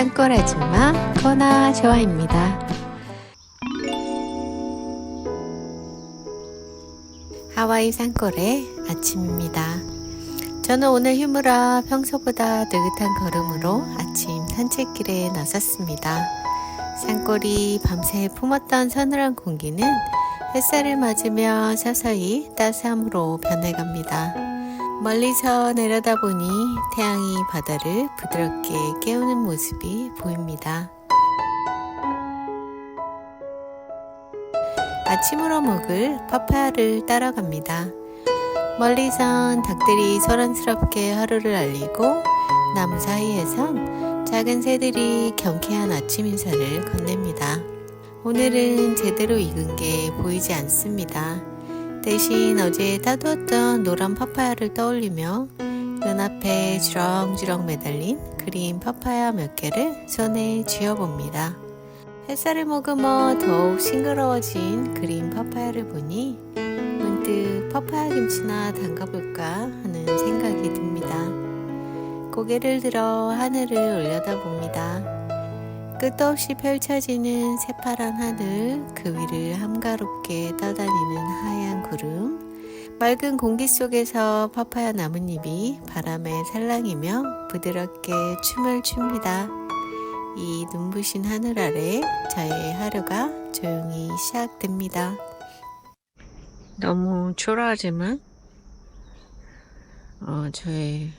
산골 아줌마 코나 좋아입니다. 하와이 산골의 아침입니다. 저는 오늘 휴무라 평소보다 느긋한 걸음으로 아침 산책길에 나섰습니다. 산골이 밤새 품었던 서늘한 공기는 햇살을 맞으며 서서히 따스함으로 변해갑니다. 멀리서 내려다보니 태양이 바다를 부드럽게 깨우는 모습이 보입니다. 아침으로 먹을 파파야를 따라갑니다. 멀리선 닭들이 소란스럽게 하루를 알리고 나무 사이에선 작은 새들이 경쾌한 아침 인사를 건넵니다. 오늘은 제대로 익은 게 보이지 않습니다. 대신 어제 따두었던 노란 파파야를 떠올리며 눈앞에 주렁주렁 매달린 그린 파파야 몇 개를 손에 쥐어봅니다. 햇살을 머금어 더욱 싱그러워진 그린 파파야를 보니 문득 파파야 김치나 담가볼까 하는 생각이 듭니다. 고개를 들어 하늘을 올려다봅니다. 끝도 없이 펼쳐지는 새파란 하늘, 그 위를 한가롭게 떠다니는 하얀 구름, 맑은 공기 속에서 파파야 나뭇잎이 바람에 살랑이며 부드럽게 춤을 춥니다. 이 눈부신 하늘 아래 저의 하루가 조용히 시작됩니다. 너무 초라하지만 저의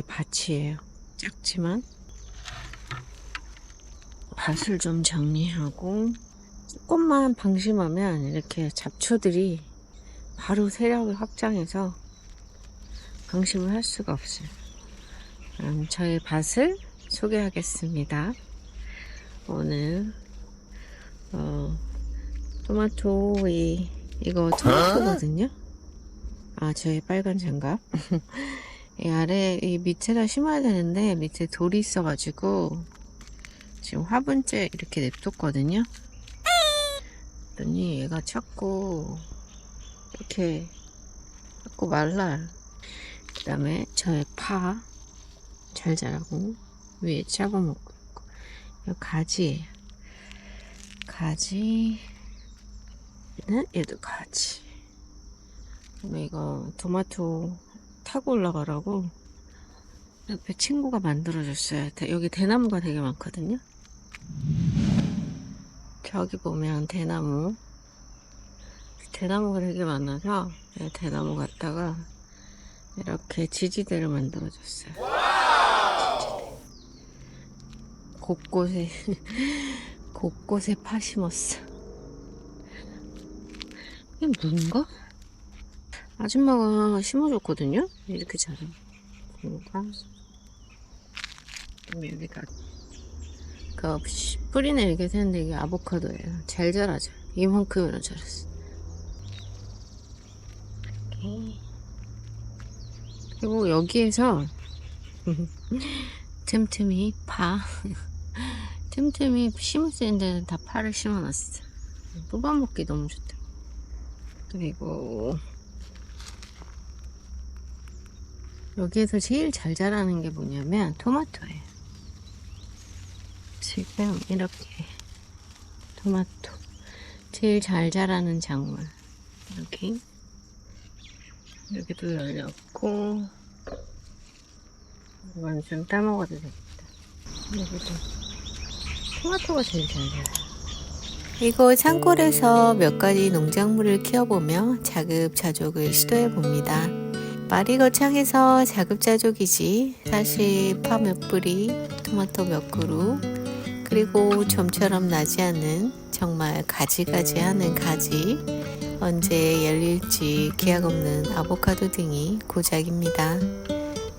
밭이에요. 작지만 밭을 좀 정리하고 조금만 방심하면 이렇게 잡초들이 바로 세력을 확장해서 방심을 할 수가 없어요. 그럼 저의 밭을 소개하겠습니다. 오늘 이거 토마토거든요. 저의 빨간 장갑. 이 아래 이 밑에다 심어야 되는데 밑에 돌이 있어가지고 지금 화분째 이렇게 냅뒀거든요. 그랬더니 얘가 자꾸 말라요. 그 다음에 저의 파 잘 자라고 위에 잡아먹고 있고, 이 가지예요. 가지는 얘도 가지. 그다음에 이거 토마토 타고 올라가라고 옆에 친구가 만들어줬어요. 여기 대나무가 되게 많거든요. 저기 보면 대나무가 되게 많아서 대나무 갖다가 이렇게 지지대를 만들어줬어요. 곳곳에 파 심었어. 이게 뭔가? 아줌마가 심어줬거든요? 이렇게 자라. 여기가 뿌리는 이렇게 되는데 이게 아보카도예요. 잘 자라죠. 이만큼이나 자랐어. 이렇게. 그리고 여기에서 틈틈이 틈틈이 심을 수 있는 데는 다 파를 심어놨어. 뽑아먹기 너무 좋다. 그리고 여기에서 제일 잘 자라는 게 뭐냐면 토마토예요. 지금 이렇게 토마토 제일 잘 자라는 작물. 여기도 열렸고 이건 좀 따먹어도 되겠다. 여기도 토마토가 제일 잘 자라요. 이곳 산골에서 몇 가지 농작물을 키워보며 자급자족을 시도해봅니다. 말이 거창해서 자급자족이지 사실 파 몇 뿌리, 토마토 몇 그루, 그리고 좀처럼 나지 않는 정말 가지가지하는 가지, 언제 열릴지 기약 없는 아보카도 등이 고작입니다.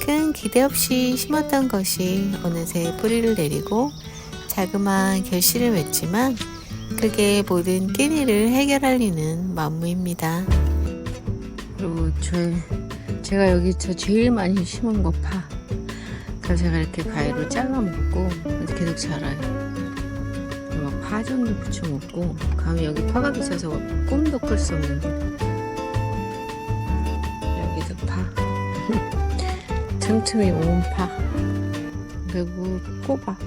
큰 기대 없이 심었던 것이 어느새 뿌리를 내리고 자그마한 결실을 맺지만 그게 모든 끼니를 해결할 리는 만무입니다. 그리고 제가 여기서 제일 많이 심은 거 파. 그래서 제가 이렇게 가위로 잘라 먹고 계속 자라요. 막 파전도 부쳐 먹고, 감히 여기 파가 비싸서 꿈도 꿀 수 없는 거. 여기도 파. 틈틈이 온 파. 그리고 꼬박.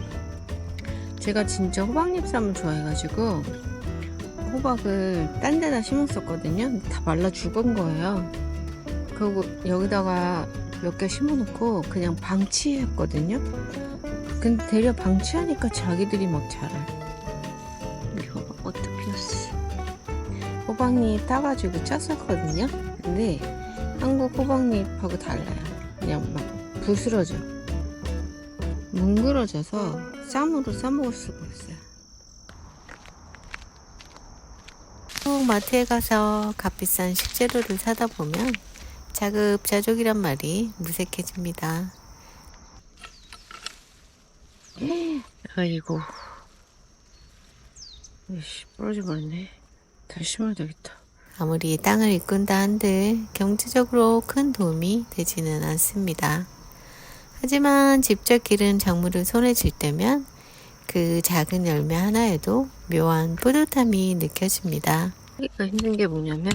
제가 진짜 호박잎쌈을 좋아해가지고 호박을 딴 데다 심었었거든요. 근데 다 말라 죽은 거예요. 그리고 여기다가 몇 개 심어놓고 그냥 방치했거든요. 근데 대려 방치하니까 자기들이 막 자라요. 이 호박 어떻게 피웠어? 호박잎 따가지고 쪘었거든요. 근데 한국 호박잎하고 달라요. 그냥 막 부스러져. 뭉그러져서 쌈으로 싸먹을 수가 없어요. 꼭 마트에 가서 값비싼 식재료를 사다 보면 자급자족이란 말이 무색해집니다. 아이고, 부러져 버렸네. 다시 심어야 되겠다. 아무리 땅을 일꾼다 한들 경제적으로 큰 도움이 되지는 않습니다. 하지만 직접 기른 작물을 손에 쥘 때면 그 작은 열매 하나에도 묘한 뿌듯함이 느껴집니다. 하기가 힘든 게 뭐냐면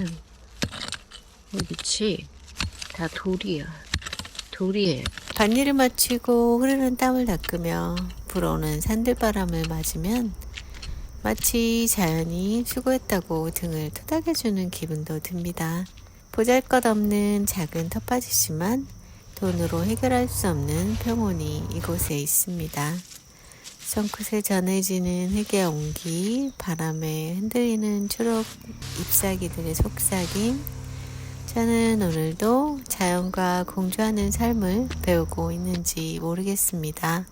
이 밑이 다 돌이야. 돌이에요. 밭일을 마치고 흐르는 땀을 닦으며 불어오는 산들바람을 맞으면 마치 자연이 수고했다고 등을 토닥여주는 기분도 듭니다. 보잘것없는 작은 텃밭이지만 돈으로 해결할 수 없는 평온이 이곳에 있습니다. 손끝에 전해지는 흙의 온기, 바람에 흔들리는 초록 잎사귀들의 속삭임. 저는 오늘도 자연과 공존하는 삶을 배우고 있는지 모르겠습니다.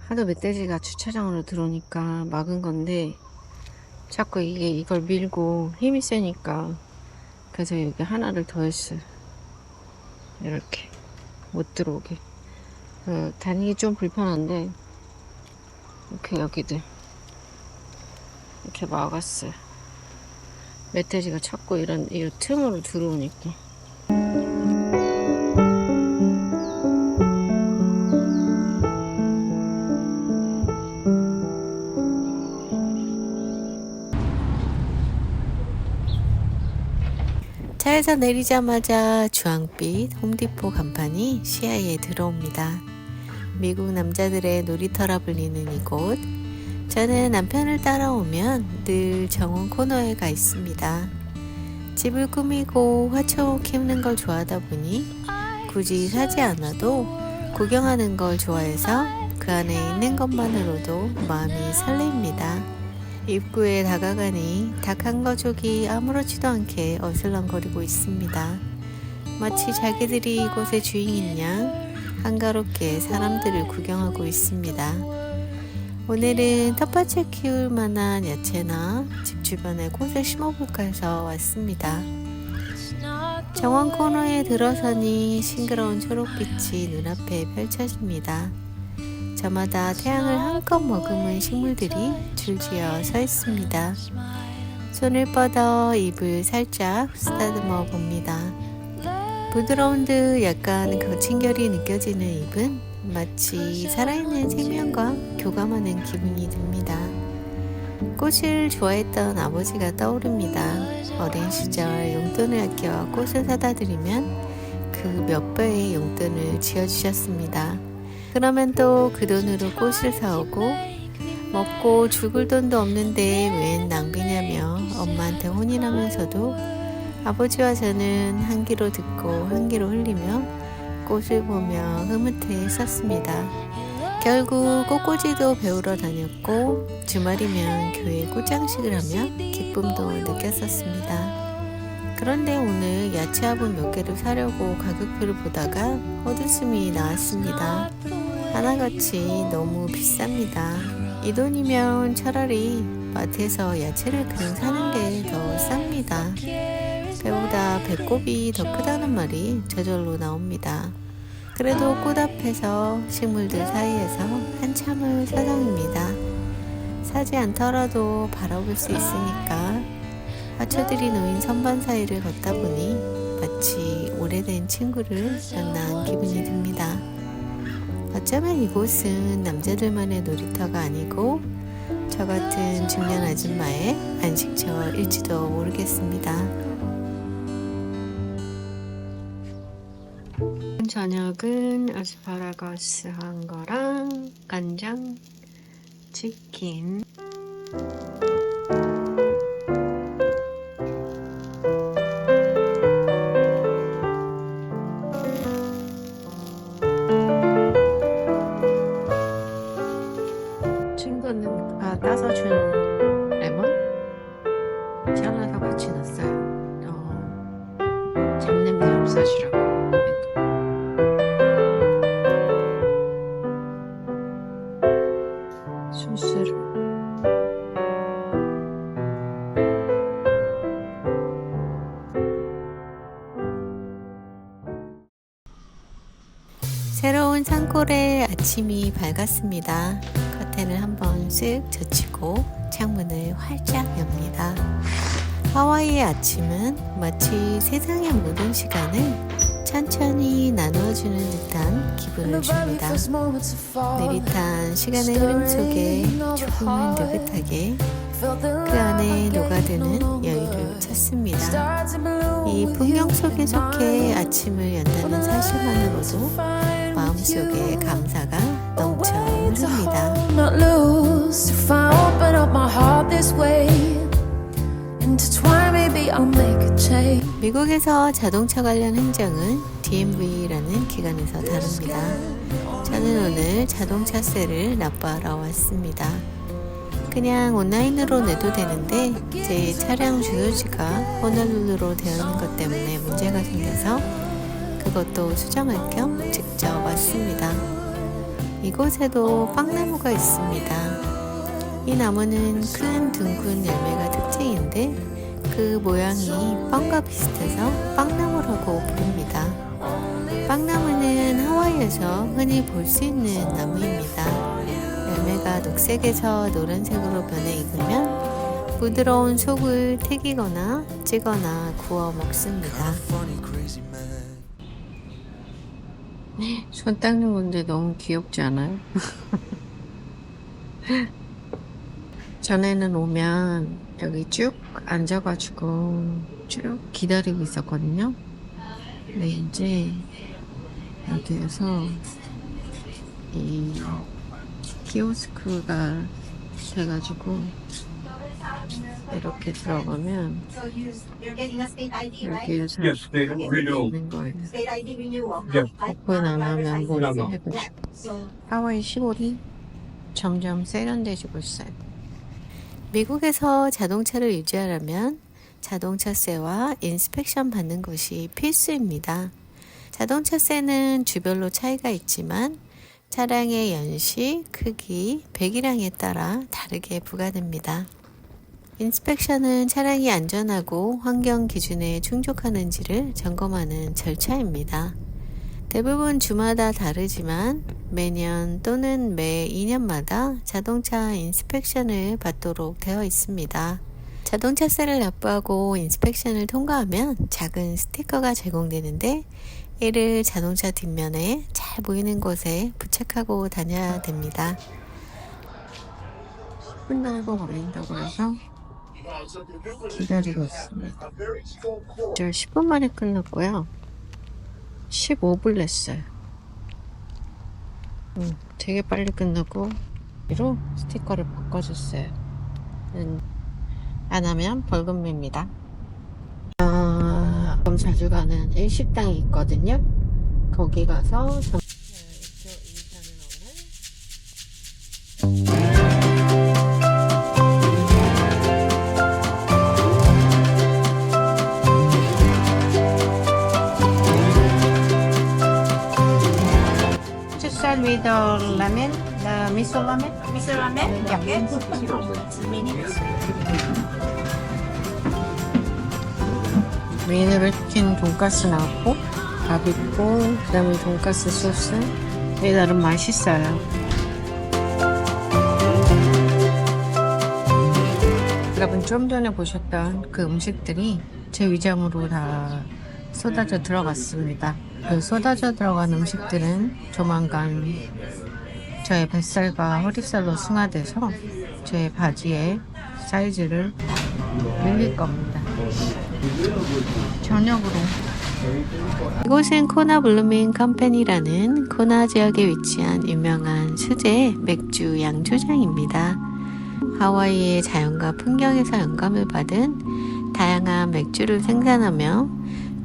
하도 멧돼지가 주차장으로 들어오니까 막은 건데 자꾸 이걸 밀고 힘이 세니까 그래서 여기 하나를 더 했어요. 이렇게 못 들어오게. 다니기 좀 불편한데 이렇게 여기들 이렇게 막았어요. 멧돼지가 자꾸 이런 틈으로 들어오니까. 차에서 내리자마자 주황빛 홈디포 간판이 시야에 들어옵니다. 미국 남자들의 놀이터라 불리는 이곳. 저는 남편을 따라오면 늘 정원 코너에 가 있습니다. 집을 꾸미고 화초 키우는 걸 좋아하다 보니 굳이 사지 않아도 구경하는 걸 좋아해서 그 안에 있는 것만으로도 마음이 설레입니다. 입구에 다가가니 닭 한 가족이 아무렇지도 않게 어슬렁거리고 있습니다. 마치 자기들이 이곳의 주인인 양 한가롭게 사람들을 구경하고 있습니다. 오늘은 텃밭에 키울 만한 야채나 집 주변에 꽃을 심어볼까 해서 왔습니다. 정원 코너에 들어서니 싱그러운 초록빛이 눈앞에 펼쳐집니다. 저마다 태양을 한껏 머금은 식물들이 줄지어 서 있습니다. 손을 뻗어 잎을 살짝 쓰다듬어 봅니다. 부드러운 듯 약간 거친 결이 느껴지는 잎은 마치 살아있는 생명과 교감하는 기분이 듭니다. 꽃을 좋아했던 아버지가 떠오릅니다. 어린 시절 용돈을 아껴 꽃을 사다 드리면 그 몇 배의 용돈을 지어주셨습니다. 그러면 또 그 돈으로 꽃을 사오고 먹고 죽을 돈도 없는데 웬 낭비냐며 엄마한테 혼인하면서도 아버지와 저는 한 귀로 듣고 한 귀로 흘리며 꽃을 보며 흐뭇해 있었습니다. 결국 꽃꽂이도 배우러 다녔고 주말이면 교회에 꽃장식을 하며 기쁨도 느꼈었습니다. 그런데 오늘 야채화분 몇 개를 사려고 가격표를 보다가 헛웃음이 나왔습니다. 하나같이 너무 비쌉니다. 이 돈이면 차라리 마트에서 야채를 그냥 사는 게 더 쌉니다. 배보다 배꼽이 더 크다는 말이 저절로 나옵니다. 그래도 꽃 앞에서 식물들 사이에서 한참을 사정입니다. 사지 않더라도 바라볼 수 있으니까 화초들이 놓인 선반 사이를 걷다 보니 마치 오래된 친구를 만난 기분이 듭니다. 어쩌면 이곳은 남자들만의 놀이터가 아니고 저 같은 중년 아줌마의 안식처일지도 모르겠습니다. 저녁은 아스파라거스 한 거랑 간장 치킨. 친구는 따서 준 레몬 잘라서 같이 넣었어요. 잡냄새 없어지라고. 소스를 새로운 산골의 아침이 밝았습니다. 커튼을 한번 쓱 젖히고 창문을 활짝 엽니다. 하와이의 아침은 마치 세상의 모든 시간을 천천히 나누어주는 듯한 기분을 줍니다. 느릿한 시간의 흐름 속에 조금은 느긋하게 그 안에 녹아드는 여유를 찾습니다. 이 풍경 속에 속해 아침을 연다는 사실만으로도 마음속에 감사가 넘쳐 흐릅니다. 미국에서 자동차 관련 행정은 DMV라는 기관에서 다룹니다. 저는 오늘 자동차세를 납부하러 왔습니다. 그냥 온라인으로 내도 되는데 제 차량 주소지가 호놀룰루로 되어 있는 것 때문에 문제가 생겨서 그것도 수정할 겸 직접 왔습니다. 이곳에도 빵나무가 있습니다. 이 나무는 큰 둥근 열매가 특징인데 그 모양이 빵과 비슷해서 빵나무라고 부릅니다. 빵나무는 하와이에서 흔히 볼 수 있는 나무입니다. 열매가 녹색에서 노란색으로 변해 익으면 부드러운 속을 튀기거나 찌거나 구워 먹습니다. 손 닦는 건데 너무 귀엽지 않아요? 전에는 오면 여기 쭉 앉아가지고 쭉 기다리고 있었거든요. 근데 이제 여기에서 이 키오스크가 돼가지고 이렇게 들어가면 여기에서 있는 거예요. 오픈 안 하면 뭐 해가지고 하와이 시골이 점점 세련돼지고 있어요. 미국에서 자동차를 유지하려면 자동차세와 인스펙션 받는 것이 필수입니다. 자동차세는 주별로 차이가 있지만 차량의 연식, 크기, 배기량에 따라 다르게 부과됩니다. 인스펙션은 차량이 안전하고 환경 기준에 충족하는지를 점검하는 절차입니다. 대부분 주마다 다르지만 매년 또는 매 2년마다 자동차 인스펙션을 받도록 되어 있습니다. 자동차세를 납부하고 인스펙션을 통과하면 작은 스티커가 제공되는데 이를 자동차 뒷면에 잘 보이는 곳에 부착하고 다녀야 됩니다. 10분 정도 걸린다고 해서 기다리고 있습니다. 저 10분 만에 끝났고요. 15불 냈어요. 되게 빨리 끝나고 이로 스티커를 바꿔줬어요. 안 하면 벌금 냅니다. 그럼 자주 가는 일식당이 있거든요. 거기 가서 with the lemon, the miso ramen. Miso ramen? Yeah. 메인으로 시킨 돈가스 나왔고 밥 있고 그 다음에 돈가스 소스 이게 나름 맛있어요. 여러분 좀 전에 보셨던 그 음식들이 제 위장으로 다 쏟아져 들어갔습니다. 그 쏟아져 들어간 음식들은 조만간 저의 뱃살과 허리살로 승화돼서 제 바지의 사이즈를 늘릴 겁니다. 저녁으로 이곳은 코나 블루밍 컴퍼니라는 코나 지역에 위치한 유명한 수제 맥주 양조장입니다. 하와이의 자연과 풍경에서 영감을 받은 다양한 맥주를 생산하며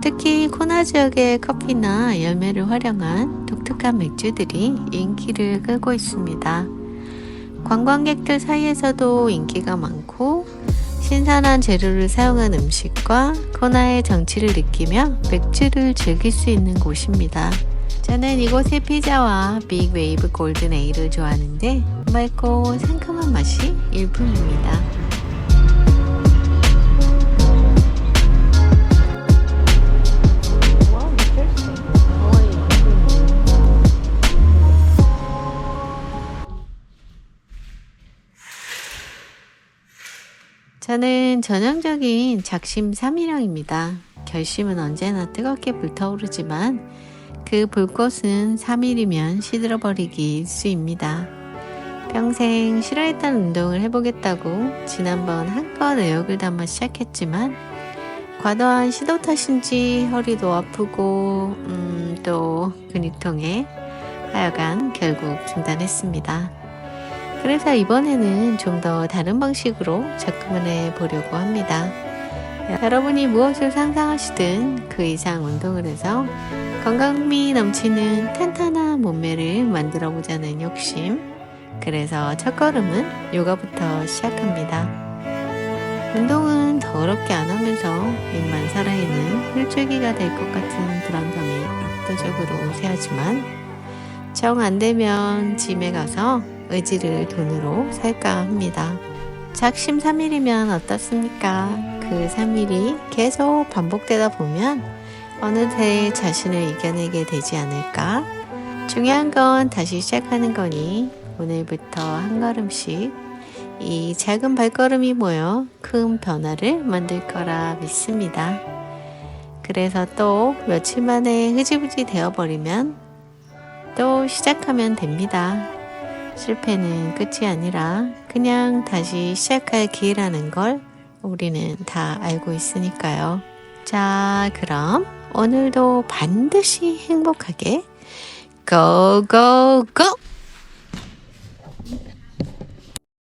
특히 코나 지역의 커피나 열매를 활용한 독특한 맥주들이 인기를 끌고 있습니다. 관광객들 사이에서도 인기가 많고 신선한 재료를 사용한 음식과 코나의 정취를 느끼며 맥주를 즐길 수 있는 곳입니다. 저는 이곳의 피자와 빅 웨이브 골든 에일을 좋아하는데 맑고 상큼한 맛이 일품입니다. 저는 전형적인 작심 3일형입니다. 결심은 언제나 뜨겁게 불타오르지만 그 불꽃은 3일이면 시들어버리기 일쑤입니다. 평생 싫어했던 운동을 해보겠다고 지난번 한껏 의욕을 담아 시작했지만 과도한 시도 탓인지 허리도 아프고 또 근육통에 하여간 결국 중단했습니다. 그래서 이번에는 좀 더 다른 방식으로 접근해 보려고 합니다. 여러분이 무엇을 상상하시든 그 이상 운동을 해서 건강미 넘치는 탄탄한 몸매를 만들어 보자는 욕심. 그래서 첫걸음은 요가부터 시작합니다. 운동은 더럽게 안 하면서 입만 살아있는 hul줄기가 될 것 같은 불안감이 압도적으로 우세하지만 정 안되면 짐에 가서 의지를 돈으로 살까 합니다. 작심 3일이면 어떻습니까? 그 3일이 계속 반복되다 보면 어느새 자신을 이겨내게 되지 않을까? 중요한 건 다시 시작하는 거니 오늘부터 한 걸음씩 이 작은 발걸음이 모여 큰 변화를 만들 거라 믿습니다. 그래서 또 며칠 만에 흐지부지 되어버리면 또 시작하면 됩니다. 실패는 끝이 아니라 그냥 다시 시작할 기회라는 걸 우리는 다 알고 있으니까요. 자, 그럼 오늘도 반드시 행복하게 고고고!